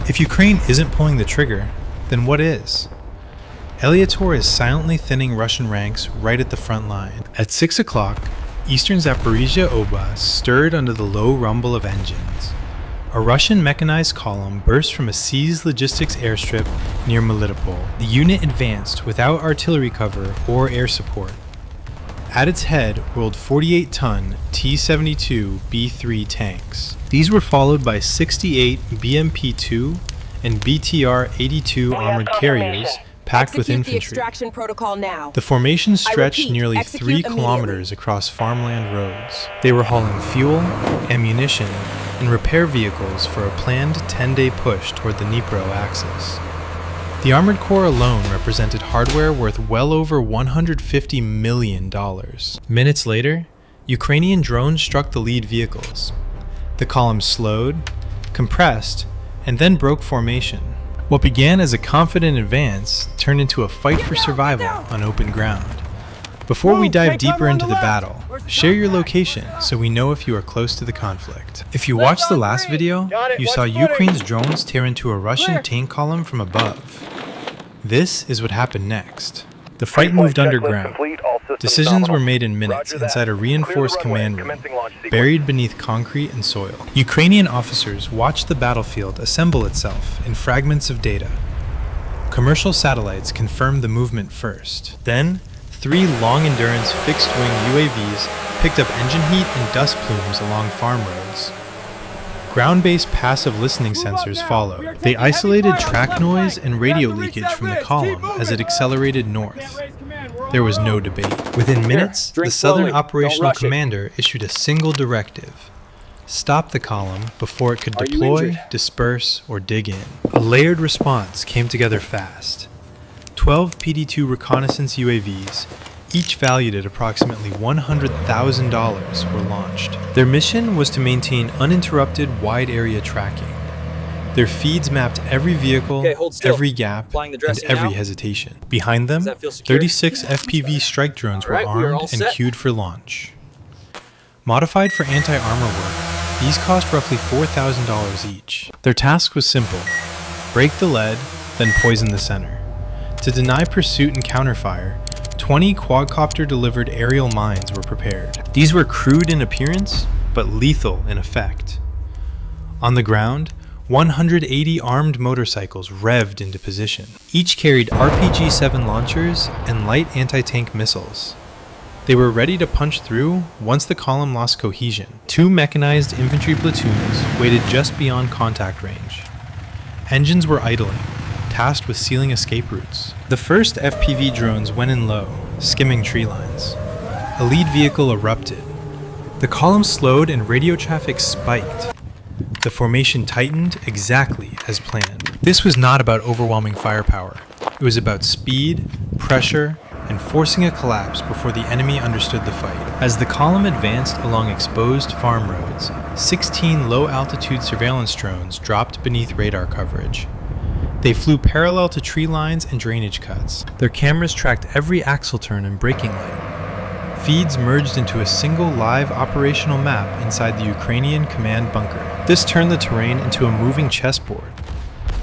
If Ukraine isn't pulling the trigger, then what is? Melitopol is silently thinning Russian ranks right at the front line. At 6 o'clock, eastern Zaporizhzhia Oblast stirred under the low rumble of engines. A Russian mechanized column burst from a seized logistics airstrip near Melitopol. The unit advanced without artillery cover or air support. At its head rolled 48-ton T-72B3 tanks. These were followed by 68 BMP-2 and BTR-82 armored carriers packed with infantry. The formation stretched nearly 3 kilometers across farmland roads. They were hauling fuel, ammunition, and repair vehicles for a planned 10-day push toward the Dnipro axis. The Armored Corps alone represented hardware worth well over $150 million. Minutes later, Ukrainian drones struck the lead vehicles. The column slowed, compressed, and then broke formation. What began as a confident advance turned into a fight for survival on open ground. Before we dive deeper into the battle, share your location so we know if you are close to the conflict. If you watched the last video, you saw Ukraine's drones tear into a Russian tank column from above. This is what happened next. The fight moved underground. Decisions were made in minutes inside a reinforced command room, buried beneath concrete and soil. Ukrainian officers watched the battlefield assemble itself in fragments of data. Commercial satellites confirmed the movement first. Then, 3 long-endurance fixed-wing UAVs picked up engine heat and dust plumes along farm roads. Ground-based passive listening sensors followed. They isolated track noise and radio leakage from the column as it accelerated north. There was no debate. Within minutes, the Southern Operational Commander issued a single directive: stop the column before it could deploy, disperse, or dig in. A layered response came together fast. 12 PD-2 reconnaissance UAVs, each valued at approximately $100,000, were launched. Their mission was to maintain uninterrupted wide-area tracking. Their feeds mapped every vehicle, every gap, and every hesitation. Behind them, 36 FPV strike drones were armed and queued for launch. Modified for anti-armor work, these cost roughly $4,000 each. Their task was simple: break the lead, then poison the center. To deny pursuit and counterfire, 20 quadcopter-delivered aerial mines were prepared. These were crude in appearance, but lethal in effect. On the ground, 180 armed motorcycles revved into position. Each carried RPG-7 launchers and light anti-tank missiles. They were ready to punch through once the column lost cohesion. 2 mechanized infantry platoons waited just beyond contact range. Engines were idling, tasked with sealing escape routes. The first FPV drones went in low, skimming tree lines. A lead vehicle erupted. The column slowed and radio traffic spiked. The formation tightened exactly as planned. This was not about overwhelming firepower. It was about speed, pressure, and forcing a collapse before the enemy understood the fight. As the column advanced along exposed farm roads, 16 low-altitude surveillance drones dropped beneath radar coverage. They flew parallel to tree lines and drainage cuts. Their cameras tracked every axle turn and braking light. Feeds merged into a single live operational map inside the Ukrainian command bunker. This turned the terrain into a moving chessboard.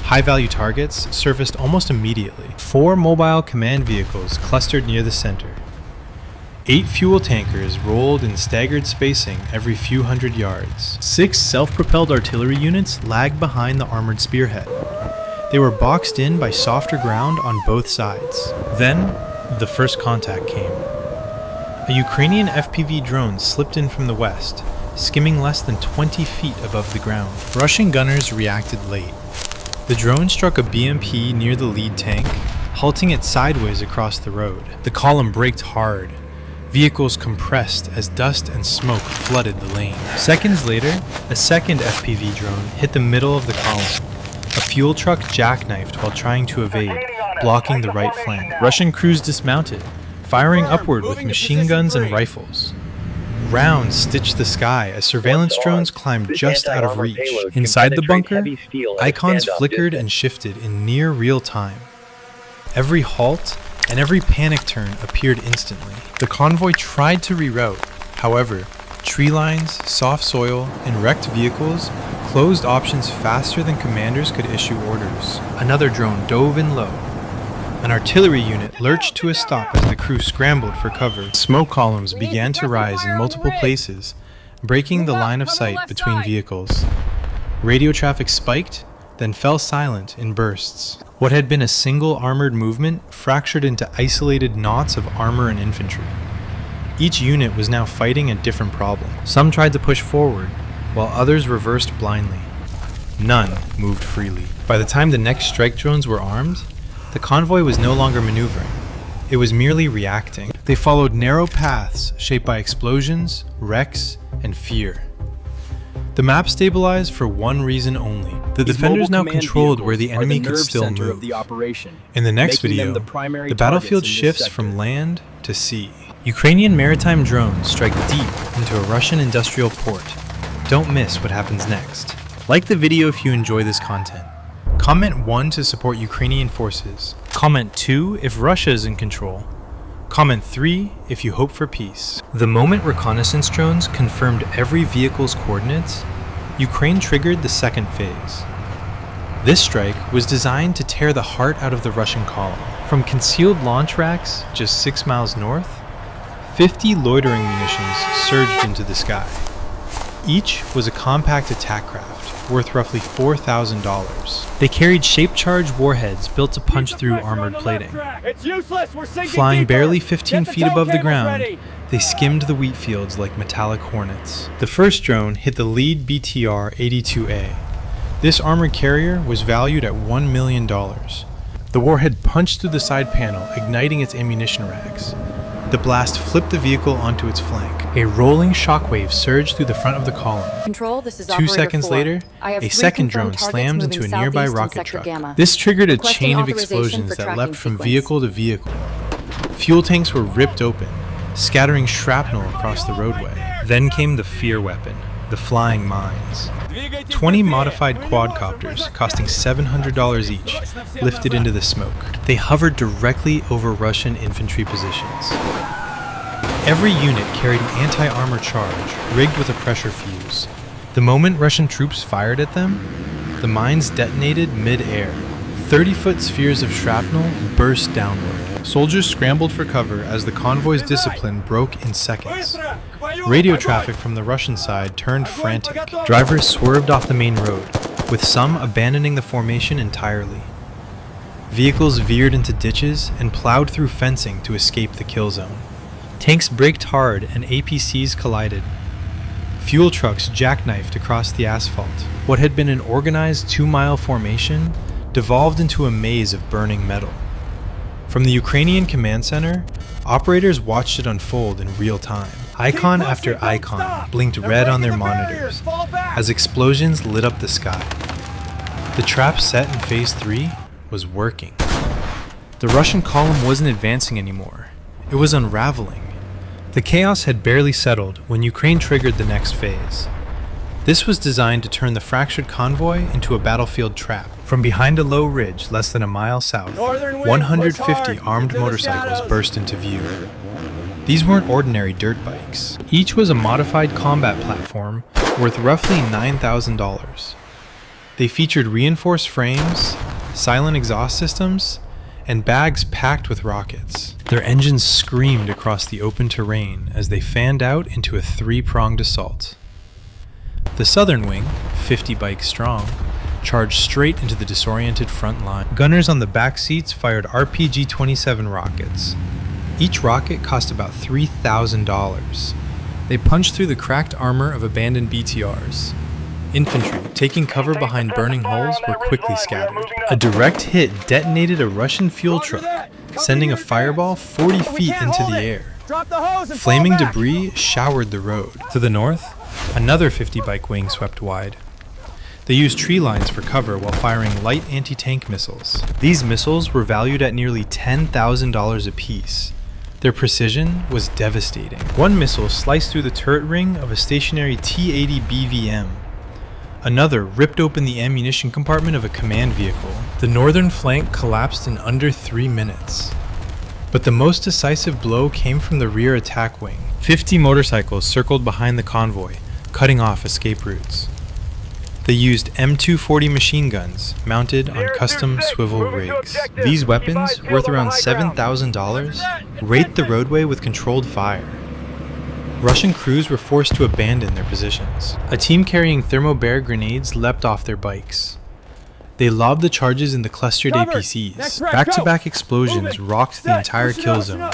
High-value targets surfaced almost immediately. 4 mobile command vehicles clustered near the center. 8 fuel tankers rolled in staggered spacing every few hundred yards. 6 self-propelled artillery units lagged behind the armored spearhead. They were boxed in by softer ground on both sides. Then, the first contact came. A Ukrainian FPV drone slipped in from the west, skimming less than 20 feet above the ground. Russian gunners reacted late. The drone struck a BMP near the lead tank, halting it sideways across the road. The column braked hard. Vehicles compressed as dust and smoke flooded the lane. Seconds later, a second FPV drone hit the middle of the column. A fuel truck jackknifed while trying to evade, blocking the right flank. Russian crews dismounted, firing upward with machine guns and rifles. Rounds stitched the sky as surveillance drones climbed just out of reach. Inside the bunker, icons flickered and shifted in near real time. Every halt and every panic turn appeared instantly. The convoy tried to reroute. However, tree lines, soft soil, and wrecked vehicles closed options faster than commanders could issue orders. Another drone dove in low. An artillery unit lurched to a stop as the crew scrambled for cover. Smoke columns began to rise in multiple places, breaking the line of sight between vehicles. Radio traffic spiked, then fell silent in bursts. What had been a single armored movement fractured into isolated knots of armor and infantry. Each unit was now fighting a different problem. Some tried to push forward, while others reversed blindly. None moved freely. By the time the next strike drones were armed, the convoy was no longer maneuvering. It was merely reacting. They followed narrow paths shaped by explosions, wrecks, and fear. The map stabilized for one reason only. The defenders now controlled where the enemy could still move. In the next video, the battlefield shifts from land to sea. Ukrainian maritime drones strike deep into a Russian industrial port. Don't miss what happens next. Like the video if you enjoy this content. Comment 1 to support Ukrainian forces. Comment 2 if Russia is in control. Comment 3 if you hope for peace. The moment reconnaissance drones confirmed every vehicle's coordinates, Ukraine triggered the second phase. This strike was designed to tear the heart out of the Russian column. From concealed launch racks just 6 miles north, 50 loitering munitions surged into the sky. Each was a compact attack craft, worth roughly $4,000. They carried shape-charged warheads built to punch through armored plating. Flying barely 15 feet above the ground, they skimmed the wheat fields like metallic hornets. The first drone hit the lead BTR-82A. This armored carrier was valued at $1 million. The warhead punched through the side panel, igniting its ammunition racks. The blast flipped the vehicle onto its flank. A rolling shockwave surged through the front of the column. Control, this is 2 seconds later, a second drone slammed into a nearby rocket truck. This triggered a chain of explosions that leapt from vehicle to vehicle. Fuel tanks were ripped open, scattering shrapnel across the roadway. Then came the fear weapon, the flying mines. 20 modified quadcopters, costing $700 each, lifted into the smoke. They hovered directly over Russian infantry positions. Every unit carried an anti-armor charge, rigged with a pressure fuse. The moment Russian troops fired at them, the mines detonated mid-air. 30-foot spheres of shrapnel burst downward. Soldiers scrambled for cover as the convoy's discipline broke in seconds. Radio traffic from the Russian side turned frantic. Drivers swerved off the main road, with some abandoning the formation entirely. Vehicles veered into ditches and plowed through fencing to escape the kill zone. Tanks braked hard and APCs collided. Fuel trucks jackknifed across the asphalt. What had been an organized 2-mile formation devolved into a maze of burning metal. From the Ukrainian command center, operators watched it unfold in real time. Icon after icon blinked red on their monitors as explosions lit up the sky. The trap set in Phase 3 was working. The Russian column wasn't advancing anymore. It was unraveling. The chaos had barely settled when Ukraine triggered the next phase. This was designed to turn the fractured convoy into a battlefield trap. From behind a low ridge less than a mile south, 150 armed motorcycles burst into view. These weren't ordinary dirt bikes. Each was a modified combat platform worth roughly $9,000. They featured reinforced frames, silent exhaust systems, and bags packed with rockets. Their engines screamed across the open terrain as they fanned out into a 3-pronged assault. The southern wing, 50 bikes strong, charged straight into the disoriented front line. Gunners on the back seats fired RPG-27 rockets. Each rocket cost about $3,000. They punched through the cracked armor of abandoned BTRs. Infantry, taking cover behind burning holes, were quickly scattered. A direct hit detonated a Russian fuel truck, sending a fireball 40 feet into the air. Flaming debris showered the road. To the north, another 50-bike wing swept wide. They used tree lines for cover while firing light anti-tank missiles. These missiles were valued at nearly $10,000 apiece. Their precision was devastating. One missile sliced through the turret ring of a stationary T-80 BVM. Another ripped open the ammunition compartment of a command vehicle. The northern flank collapsed in under 3 minutes. But the most decisive blow came from the rear attack wing. 50 motorcycles circled behind the convoy, cutting off escape routes. They used M240 machine guns mounted on custom swivel rigs. These weapons, worth around $7,000, raked the roadway with controlled fire. Russian crews were forced to abandon their positions. A team carrying thermobaric grenades leapt off their bikes. They lobbed the charges into clustered APCs. Back-to-back explosions rocked the entire kill zone.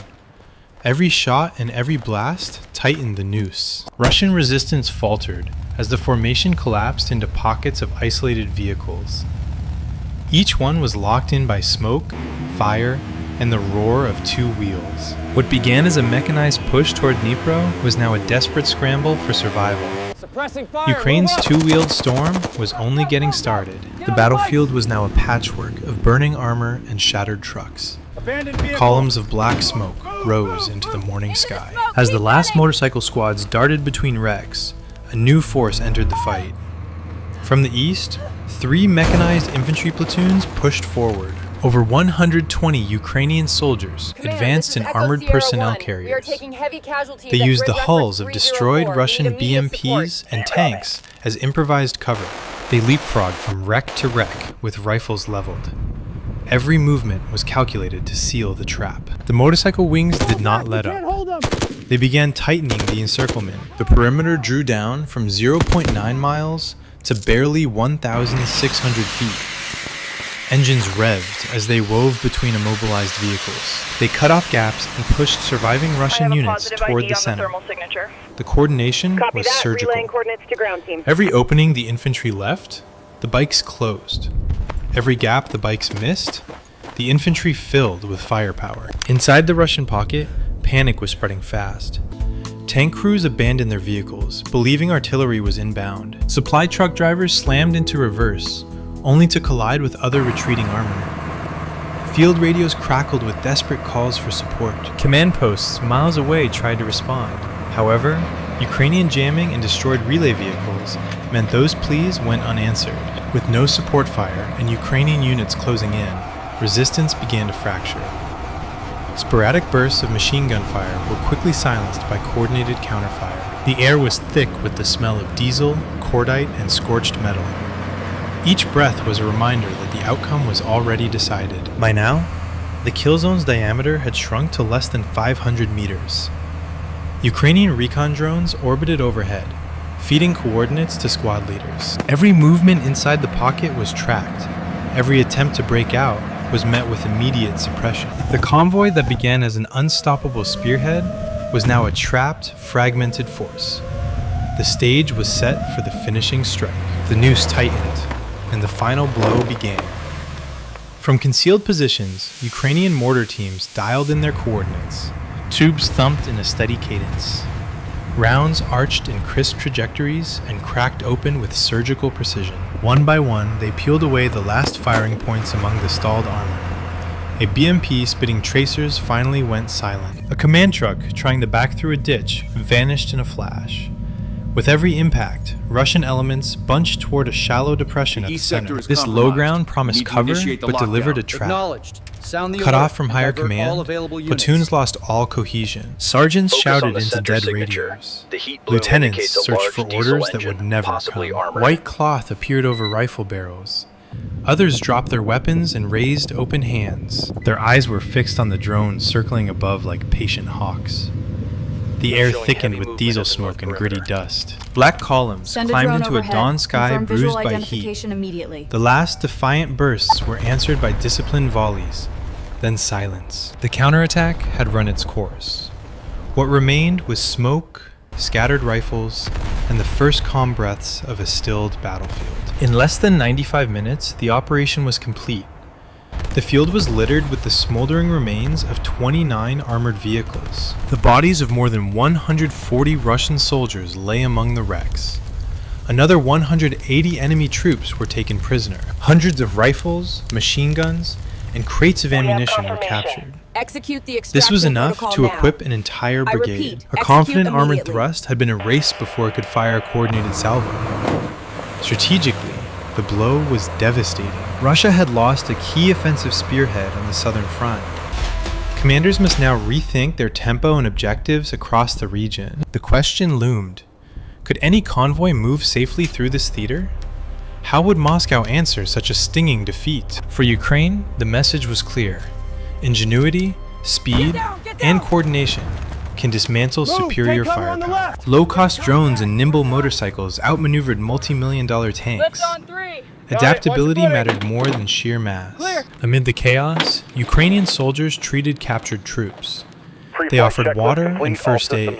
Every shot and every blast tightened the noose. Russian resistance faltered as the formation collapsed into pockets of isolated vehicles. Each one was locked in by smoke, fire, and the roar of two wheels. What began as a mechanized push toward Dnipro was now a desperate scramble for survival. Ukraine's two-wheeled storm was only getting started. The battlefield was now a patchwork of burning armor and shattered trucks. Columns of black smoke rose into the morning sky. As the last motorcycle squads darted between wrecks, a new force entered the fight. From the east, 3 mechanized infantry platoons pushed forward. Over 120 Ukrainian soldiers advanced in armored personnel carriers. They used the hulls of destroyed Russian BMPs and tanks as improvised cover. They leapfrogged from wreck to wreck with rifles leveled. Every movement was calculated to seal the trap. The motorcycle wings did not let up. They began tightening the encirclement. The perimeter drew down from 0.9 miles to barely 1,600 feet. Engines revved as they wove between immobilized vehicles. They cut off gaps and pushed surviving Russian units toward the center. The coordination was surgical. Every opening the infantry left, the bikes closed. Every gap the bikes missed, the infantry filled with firepower. Inside the Russian pocket, panic was spreading fast. Tank crews abandoned their vehicles, believing artillery was inbound. Supply truck drivers slammed into reverse, only to collide with other retreating armor. Field radios crackled with desperate calls for support. Command posts miles away tried to respond. However, Ukrainian jamming and destroyed relay vehicles meant those pleas went unanswered. With no support fire and Ukrainian units closing in, resistance began to fracture. Sporadic bursts of machine gun fire were quickly silenced by coordinated counterfire. The air was thick with the smell of diesel, cordite, and scorched metal. Each breath was a reminder that the outcome was already decided. By now, the kill zone's diameter had shrunk to less than 500 meters. Ukrainian recon drones orbited overhead, feeding coordinates to squad leaders. Every movement inside the pocket was tracked. Every attempt to break out was met with immediate suppression. The convoy that began as an unstoppable spearhead was now a trapped, fragmented force. The stage was set for the finishing strike. The noose tightened, and the final blow began. From concealed positions, Ukrainian mortar teams dialed in their coordinates. Tubes thumped in a steady cadence. Rounds arched in crisp trajectories and cracked open with surgical precision. One by one, they peeled away the last firing points among the stalled armor. A BMP spitting tracers finally went silent. A command truck trying to back through a ditch vanished in a flash. With every impact, Russian elements bunched toward a shallow depression at the center. This low ground promised cover, but delivered a trap. Cut off from higher command, platoons lost all cohesion. Sergeants shouted into dead radios. Lieutenants searched for orders that would never come. White cloth appeared over rifle barrels. Others dropped their weapons and raised open hands. Their eyes were fixed on the drones circling above like patient hawks. The air thickened with diesel smoke and gritty dust. Black columns climbed into a dawn sky bruised by heat. The last defiant bursts were answered by disciplined volleys, then silence. The counterattack had run its course. What remained was smoke, scattered rifles, and the first calm breaths of a stilled battlefield. In less than 95 minutes, the operation was complete. The field was littered with the smoldering remains of 29 armored vehicles. The bodies of more than 140 Russian soldiers lay among the wrecks. Another 180 enemy troops were taken prisoner. Hundreds of rifles, machine guns, and crates of ammunition were captured. This was enough to equip an entire brigade. A confident armored thrust had been erased before it could fire a coordinated salvo. Strategically, the blow was devastating. Russia had lost a key offensive spearhead on the southern front. Commanders must now rethink their tempo and objectives across the region. The question loomed: could any convoy move safely through this theater? How would Moscow answer such a stinging defeat? For Ukraine, the message was clear. Ingenuity, speed, and coordination can dismantle superior firepower. Low-cost drones and nimble motorcycles outmaneuvered multi-million-dollar tanks. Adaptability mattered more than sheer mass. Amid the chaos, Ukrainian soldiers treated captured troops. They offered water and first aid,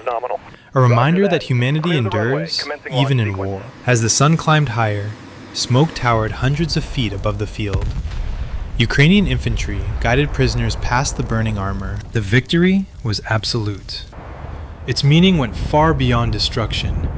a reminder that humanity endures even in war. As the sun climbed higher, smoke towered hundreds of feet above the field. Ukrainian infantry guided prisoners past the burning armor. The victory was absolute. Its meaning went far beyond destruction.